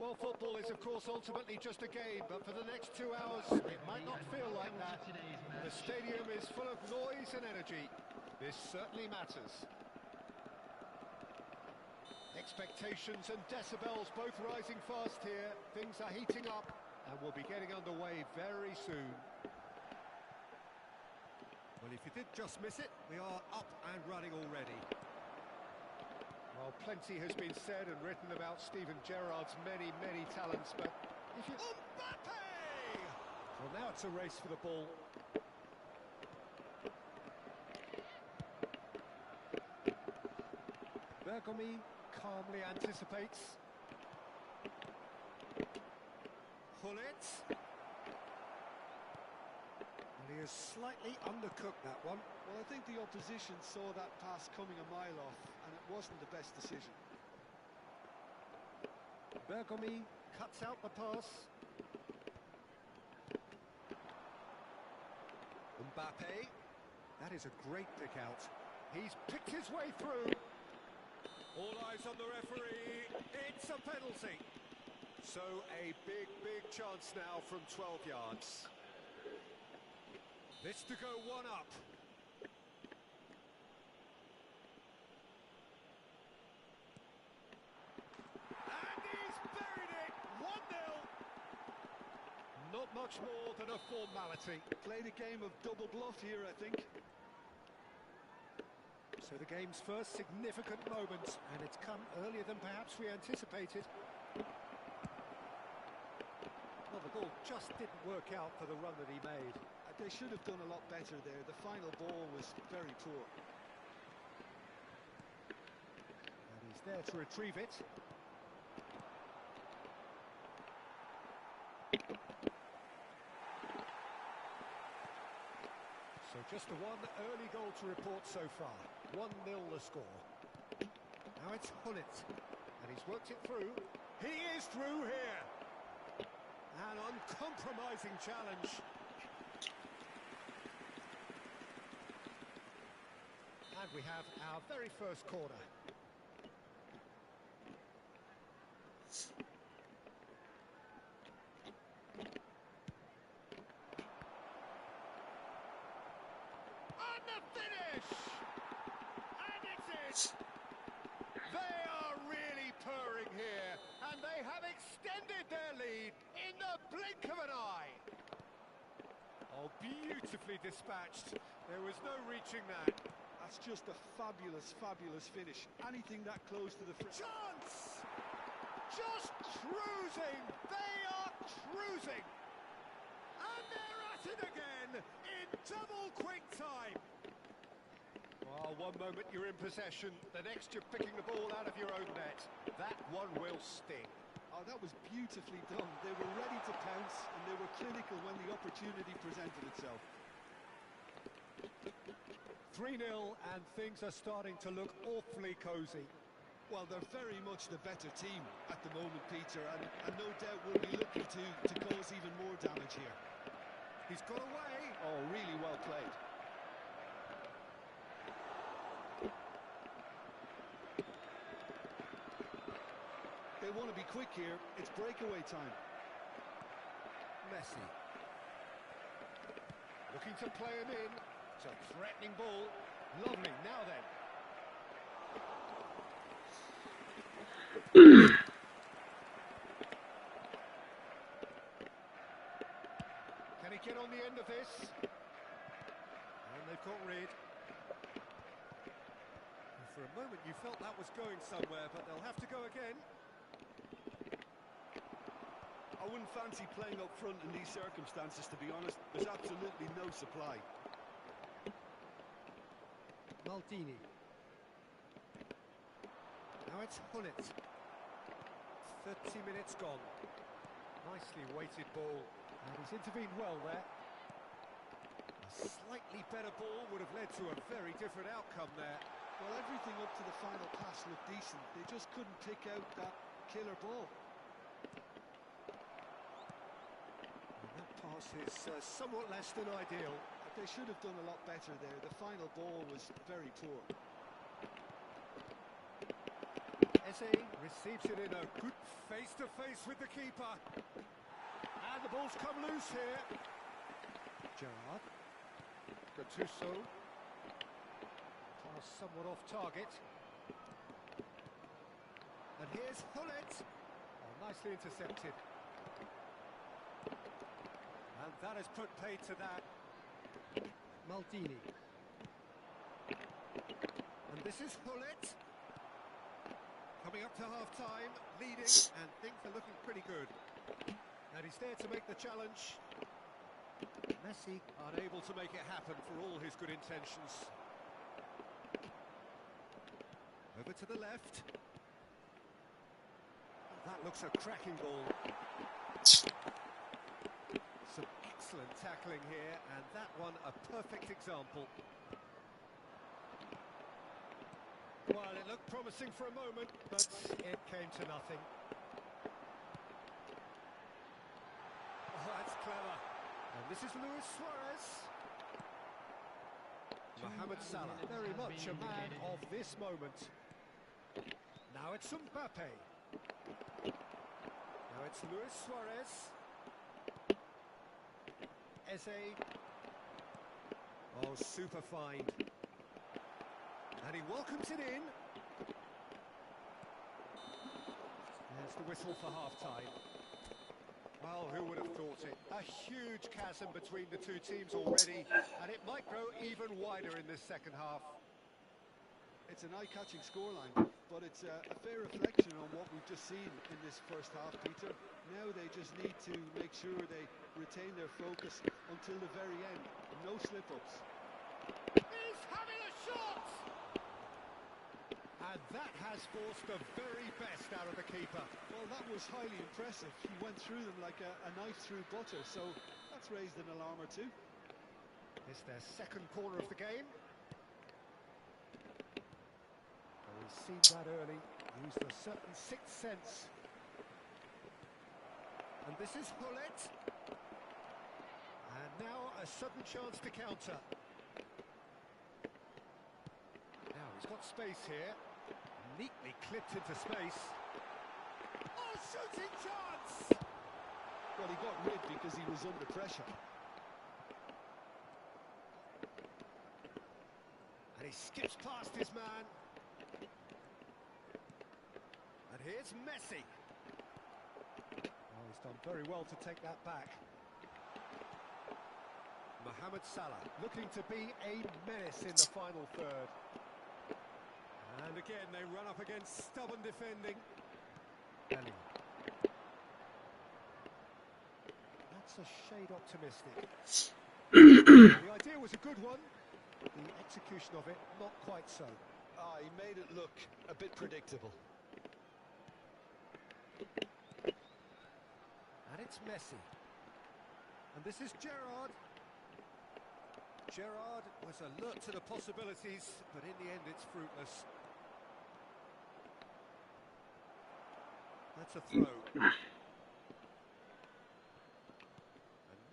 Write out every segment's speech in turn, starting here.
Well, football is, of course, ultimately just a game, but for the next 2 hours, it might not feel like that. The stadium is full of noise and energy. This certainly matters. Expectations and decibels both rising fast here. Things are heating up, and we'll be getting underway very soon. Well, if you did just miss it, we are up and running already. Well, plenty has been said and written about Steven Gerrard's many, many talents, but if you... Mbappe! Well, now it's a race for the ball. Bergomi calmly anticipates. Hullet. And he has slightly undercooked that one. Well, I think the opposition saw that pass coming a mile off, and it wasn't the best decision. Bergomi cuts out the pass. Mbappe. That is a great pick out. He's picked his way through. All eyes on the referee. It's a penalty. So a big, big chance now from 12 yards. This to go one up. And he's buried it! 1-0. Not much more than a formality. Played a game of double bluff here, I think. So the game's first significant moment, and it's come earlier than perhaps we anticipated. Well, the ball just didn't work out for the run that he made. They should have done a lot better there. The final ball was very poor. And he's there to retrieve it. So just the one early goal to report so far. 1-0 the score. Now it's Hullet, and he's worked it through. He is through here. An uncompromising challenge. And we have our very first corner. And the finish! And it's it! They are really purring here, and they have extended their lead in the blink of an eye. Oh, beautifully dispatched. There was no reaching that. That's just a fabulous, fabulous finish. Anything that close to the... Chance! Just cruising! They are cruising! And they're at it again in double quick time. Well, one moment you're in possession, the next you're picking the ball out of your own net. That one will sting. Oh, that was beautifully done. They were ready to pounce, and they were clinical when the opportunity presented itself. 3-0, and things are starting to look awfully cosy. Well, they're very much the better team at the moment, Peter, and no doubt will be looking to cause even more damage here. He's got away. Oh, really well played. They want to be quick here. It's breakaway time. Messi. Looking to play him in. It's a threatening ball. Lovely, now then. Can he get on the end of this? And they've got rid. For a moment you felt that was going somewhere, but they'll have to go again. I wouldn't fancy playing up front in these circumstances, to be honest. There's absolutely no supply. Maldini. Now it's Hullet. 30 minutes gone. Nicely weighted ball. And he's intervened well there. A slightly better ball would have led to a very different outcome there. Well, everything up to the final pass looked decent. They just couldn't pick out that killer ball. And that pass is somewhat less than ideal. They should have done a lot better there. The final ball was very poor. Eze receives it in a good face-to-face with the keeper. And the ball's come loose here. Gerrard. Gattuso. Pass somewhat off target. And here's Hullet. Oh, nicely intercepted. And that has put paid to that. Maldini. And this is Hullet. Coming up to half-time, leading, and things are looking pretty good. And he's there to make the challenge. Messi unable to make it happen for all his good intentions. Over to the left. That looks a cracking ball. Some excellent tackling here, and that one a perfect example. Well, it looked promising for a moment, but it came to nothing. Oh, that's clever. And this is Luis Suarez. Mohamed Salah, very much a man of this moment. Now it's Mbappe. Now it's Luis Suarez. Eze. Oh, super find. And he welcomes it in. There's the whistle for half-time. Well, who would have thought it? A huge chasm between the two teams already, and it might grow even wider in this second half. It's an eye-catching scoreline, but it's a fair reflection on what we've just seen in this first half, Peter. Now they just need to make sure they retain their focus until the very end. No slip-ups. He's having a shot! And that has forced the very best out of the keeper. Well, that was highly impressive. He went through them like a knife through butter, so that's raised an alarm or two. It's their second corner of the game. Oh, he's seen that early, used a certain sixth sense. And this is Hullet. And now a sudden chance to counter. Now he's got space here. Neatly clipped into space. Oh, shooting chance! Well, he got rid because he was under pressure. And he skips past his man. And here's Messi. Oh, he's done very well to take that back. Mohamed Salah looking to be a menace in the final third. And again, they run up against stubborn defending. Bellingham. That's a shade optimistic. The idea was a good one. The execution of it, not quite so. He made it look a bit predictable. And it's Messi. And this is Gerrard. Gerrard was alert to the possibilities, but in the end it's fruitless. That's a throw. A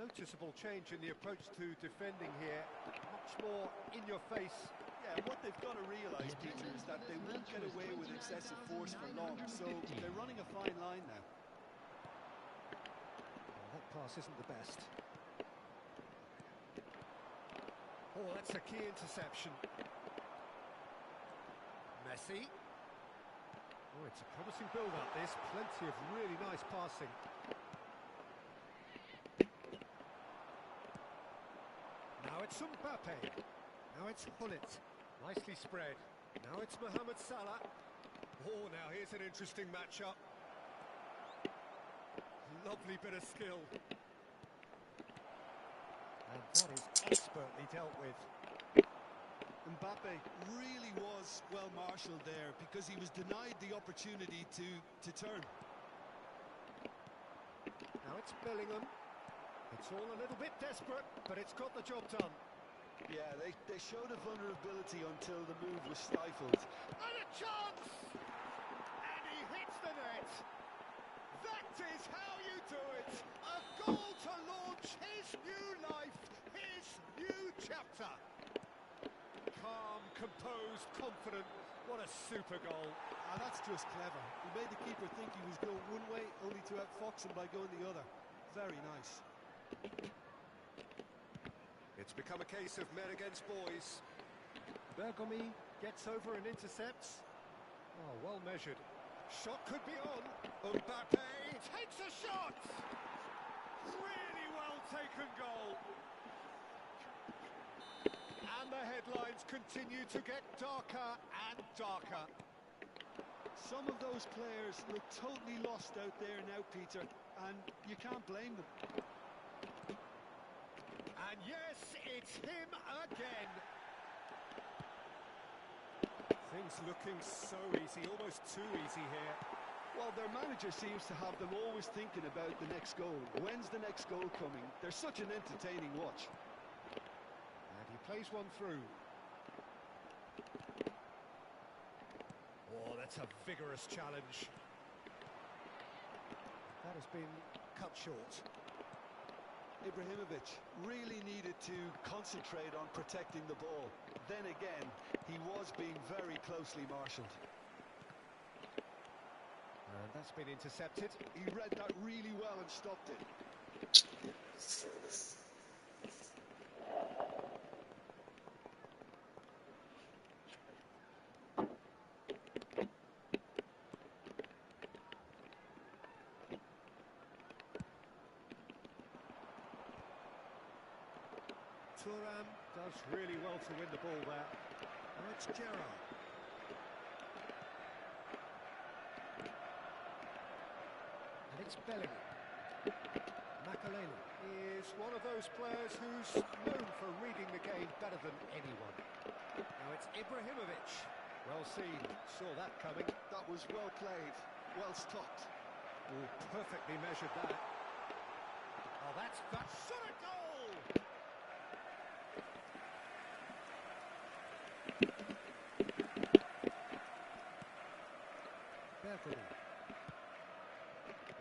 noticeable change in the approach to defending here. Much more in your face. Yeah, what they've got to realise, Peter, is that they won't get away with excessive force for long, so they're running a fine line now. Well, that pass isn't the best. Oh, that's a key interception. Messi. Oh, it's a promising build-up, this. Plenty of really nice passing. Now it's Mbappe. Now it's Hullet. Nicely spread. Now it's Mohamed Salah. Oh, now here's an interesting matchup. Lovely bit of skill. And that is expertly dealt with. Mbappe really was well marshalled there because he was denied the opportunity to turn. Now it's Bellingham. It's all a little bit desperate, but it's got the job done. Yeah, they showed a vulnerability until the move was stifled. And a chance! And he hits the net. That is how you do it. A goal to launch his new life, his new chapter. Calm, composed, confident. What a super goal. And that's just clever. He made the keeper think he was going one way, only to outfox him by going the other. Very nice. It's become a case of men against boys. Bergomi gets over and intercepts. Oh, well measured. Shot could be on. Mbappe takes a shot. Really well taken goal. And the headlines continue to get darker and darker. Some of those players look totally lost out there now, Peter, and you can't blame them. And yes, it's him again. Things looking so easy, almost too easy here. Well, their manager seems to have them always thinking about the next goal. When's the next goal coming? They're such an entertaining watch. And he plays one through. Oh, that's a vigorous challenge. That has been cut short. Ibrahimovic really needed to concentrate on protecting the ball. Then again, he was being very closely marshalled. And that's been intercepted. He read that really well and stopped it. Thuram does really well to win the ball there. And it's Gerrard. And it's Bellingham. Makaleli is one of those players who's known for reading the game better than anyone. Now it's Ibrahimovic. Well seen. Saw that coming. That was well played, well stopped. Oh, perfectly measured that. Oh, that's shot a goal!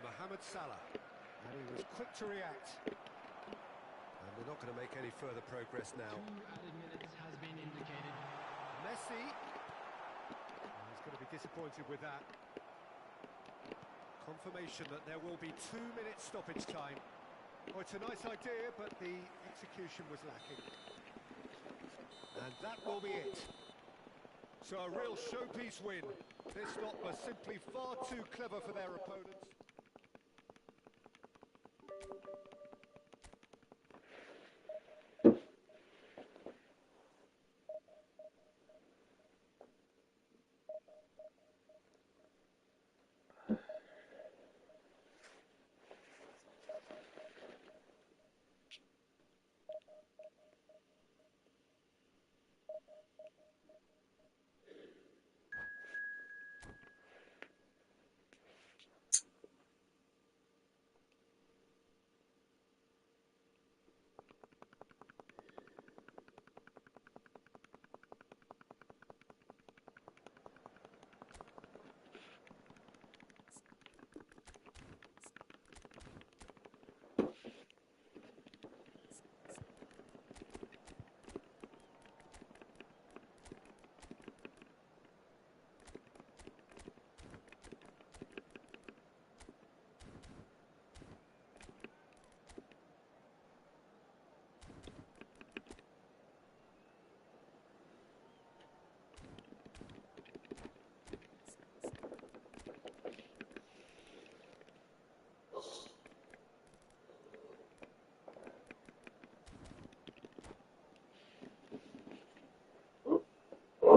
Mohamed Salah, and he was quick to react. And we're not going to make any further progress now. 2 added minutes has been indicated. Messi, oh, he's going to be disappointed with that. Confirmation that there will be 2 minutes stoppage time. Oh, it's a nice idea, but the execution was lacking. And that will be it. So a real showpiece win. This lot was simply far too clever for their opponents.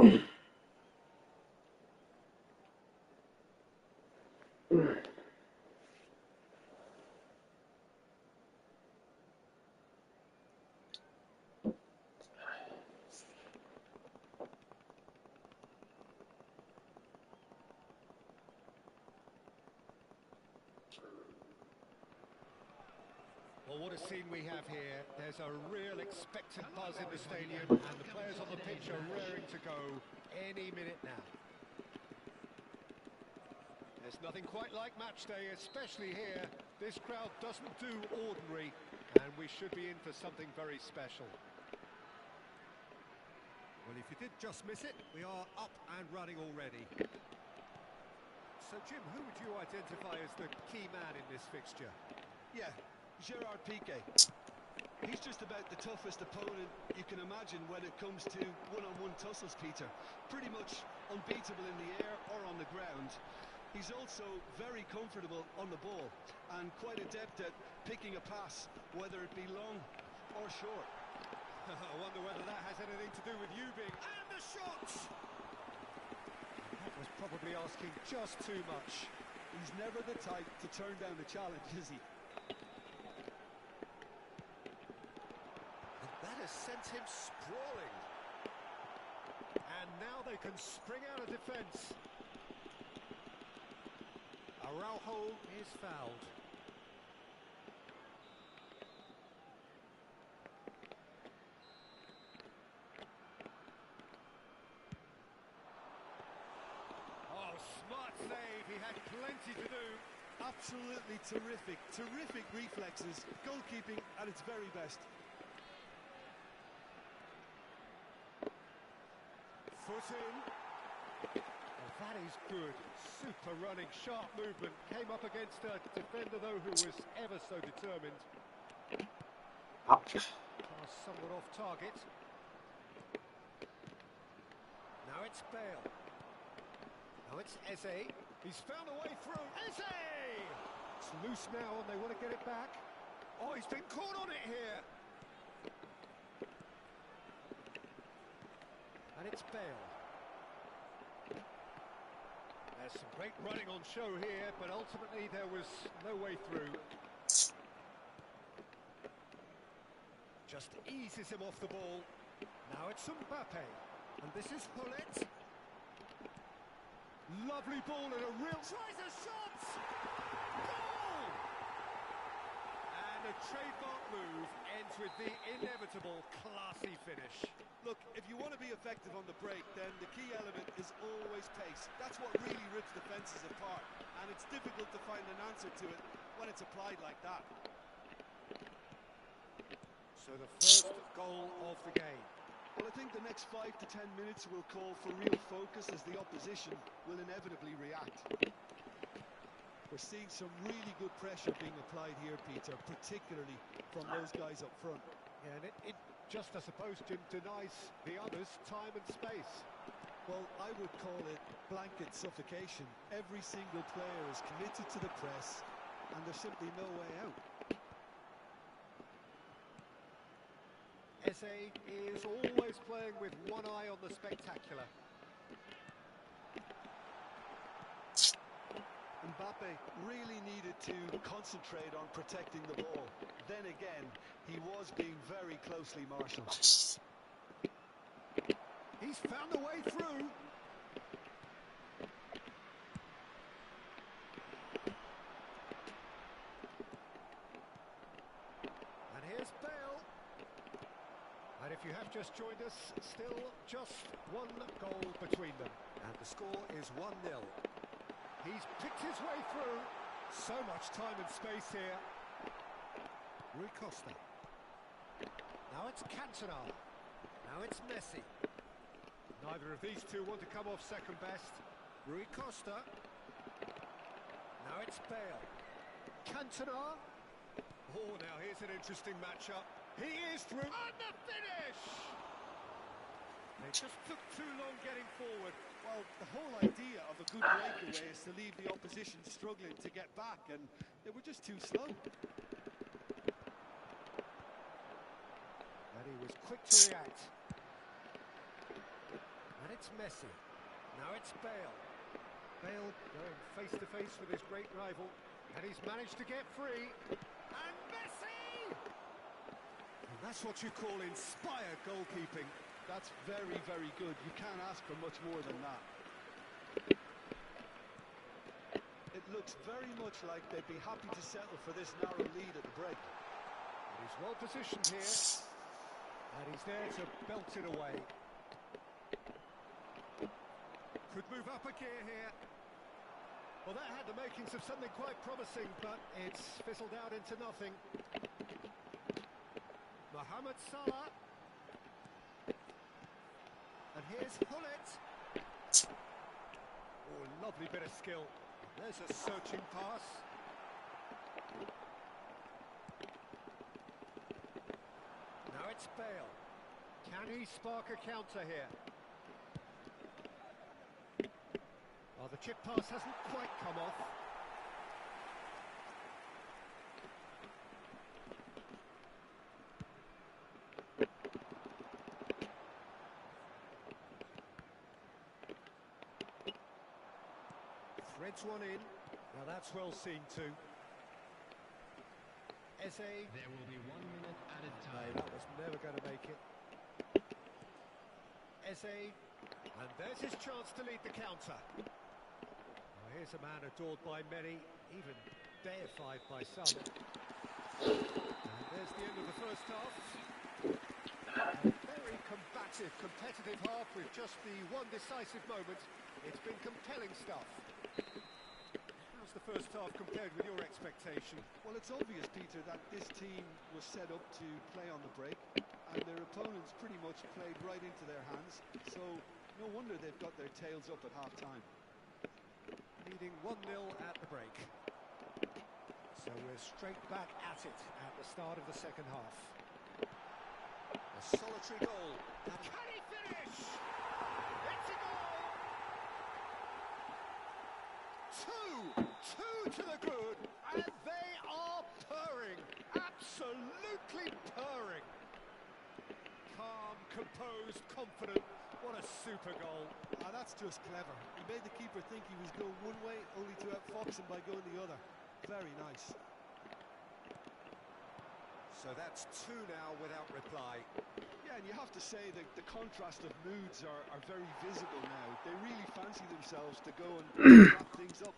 Well, what a scene we have here. There's a real expectant buzz in the stadium, and the players on the pitch are raring to go any minute now. There's nothing quite like match day, especially here. This crowd doesn't do ordinary, and we should be in for something very special. Well, if you did just miss it, we are up and running already. So, Jim, who would you identify as the key man in this fixture? Yeah, Gerard Piqué. He's just about the toughest opponent you can imagine when it comes to one-on-one tussles, Peter. Pretty much unbeatable in the air or on the ground. He's also very comfortable on the ball and quite adept at picking a pass, whether it be long or short. I wonder whether that has anything to do with you being... And the shots! That was probably asking just too much. He's never the type to turn down a challenge, is he? And that has sent him sprawling. And now they can spring out of defence. Araujo is fouled. Oh, smart save. He had plenty to do. Absolutely terrific, terrific reflexes. Goalkeeping at its very best. Foot in. Oh, that is good. Super running, sharp movement. Came up against a defender, though, who was ever so determined. Pass somewhat off target. Now it's Bale. Now it's Eze. He's found a way through. Eze! It's loose now, and they want to get it back. Oh, he's been caught on it here. And it's Bale. There's some great running on show here, but ultimately there was no way through. Just eases him off the ball. Now it's Mbappe. And this is Hullet. Lovely ball and a real... Tries a shot! Goal! And a trademark move ends with the inevitable classy finish. Look, if you want to be effective on the break, then the key element is always pace. That's what really rips defences apart, and it's difficult to find an answer to it when it's applied like that. So the first goal of the game. Well, I think the next 5 to 10 minutes will call for real focus as the opposition will inevitably react. We're seeing some really good pressure being applied here, Peter, particularly from those guys up front. Yeah, and it just, I suppose, Jim, denies the others time and space. Well, I would call it blanket suffocation. Every single player is committed to the press, and there's simply no way out. Eze is always playing with one eye on the spectacular. Mbappe really needed to concentrate on protecting the ball. Then again, he was being very closely marshalled. He's found a way through. And here's Bale. And if you have just joined us, still just one goal between them. And the score is 1-0. He's picked his way through. So much time and space here. Rui Costa. Now it's Cantona. Now it's Messi. Neither of these two want to come off second best. Rui Costa. Now it's Bale. Cantona. Oh, now here's an interesting matchup. He is through. And the finish! They just took too long getting forward. Well, the whole idea of a good breakaway is to leave the opposition struggling to get back, and they were just too slow. And he was quick to react. And it's Messi. Now it's Bale. Bale going face to face with his great rival, and he's managed to get free. And Messi! And that's what you call inspired goalkeeping. That's very, very good. You can't ask for much more than that. It looks very much like they'd be happy to settle for this narrow lead at the break. And he's well positioned here, and he's there to belt it away. Could move up a gear here. Well, that had the makings of something quite promising, but it's fizzled out into nothing. Mohamed Salah. And here's Hullet. Oh, lovely bit of skill. There's a searching pass. Now it's Bale. Can he spark a counter here? Oh, the chip pass hasn't quite come off. Threads one in. Now that's well seen too. Eze. There will be 1 minute added No, time. that was never going to make it. Eze. And there's his chance to lead the counter. Well, here's a man adored by many, even deified by some. And there's the end of the first half. A very combative, competitive half with just the one decisive moment. It's been compelling stuff. How's the first half compared with your expectation? Well, it's obvious, Peter, that this team was set up to play on the break, and their opponents pretty much played right into their hands, so no wonder they've got their tails up at half-time. Leading 1-0 at the break. So we're straight back at it at the start of the second half. A solitary goal. Can he finish? It's a goal! Two to the good, and they are purring. Absolutely purring. Calm, composed, confident. What a super goal. Ah, that's just clever. He made the keeper think he was going one way, only to outfox him by going the other. Very nice. So that's two now without reply. Yeah, and you have to say that the contrast of moods are very visible now. They really fancy themselves to go and wrap things up.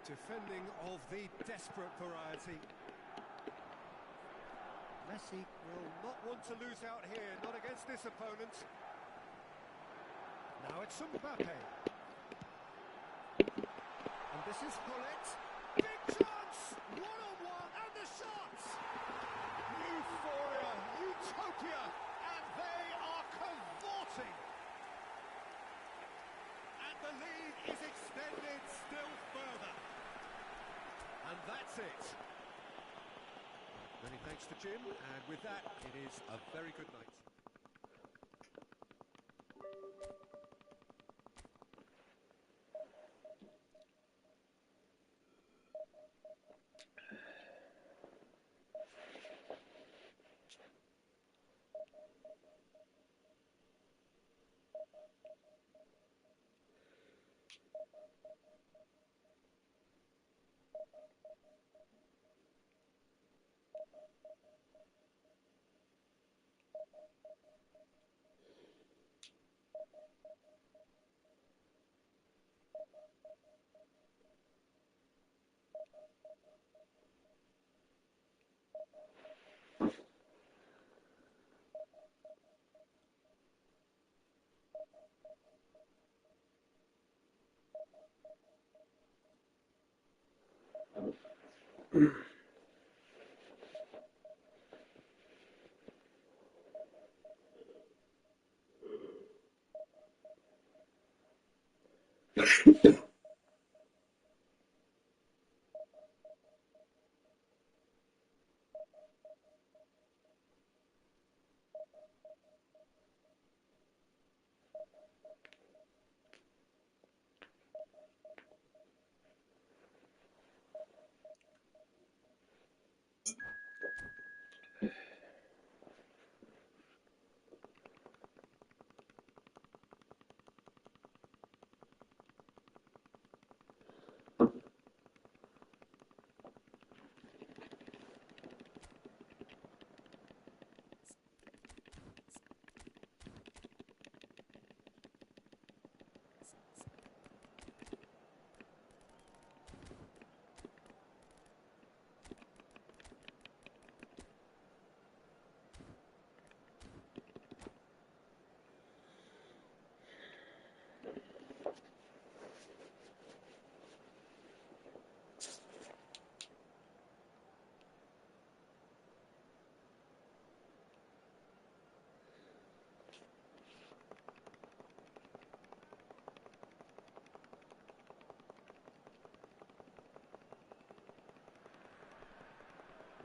Defending of the desperate variety. Messi will not want to lose out here, not against this opponent. Now it's Mbappe. And this is Hullet. Big chance! One-on-one, and the shots! Euphoria, utopia, and they are cavorting. And the lead is extended still further. And that's it. Many thanks to Jim, and with that, it is a very good night.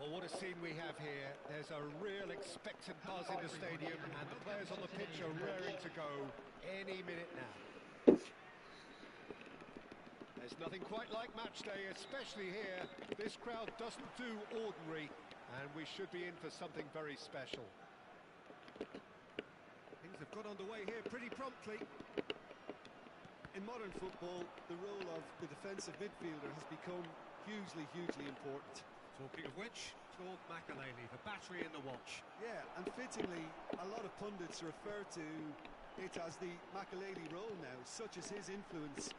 Well, what a scene we have here. There's a real expectant buzz in the stadium, and the players on the pitch are raring to go any minute now. There's nothing quite like match day, especially here. This crowd doesn't do ordinary, and we should be in for something very special. Things have got underway here pretty promptly. In modern football, the role of the defensive midfielder has become hugely important. Talking of which, Claude Makelele, the battery in the watch. Yeah, and fittingly, a lot of pundits refer to it as the Makelele role now, such as his influence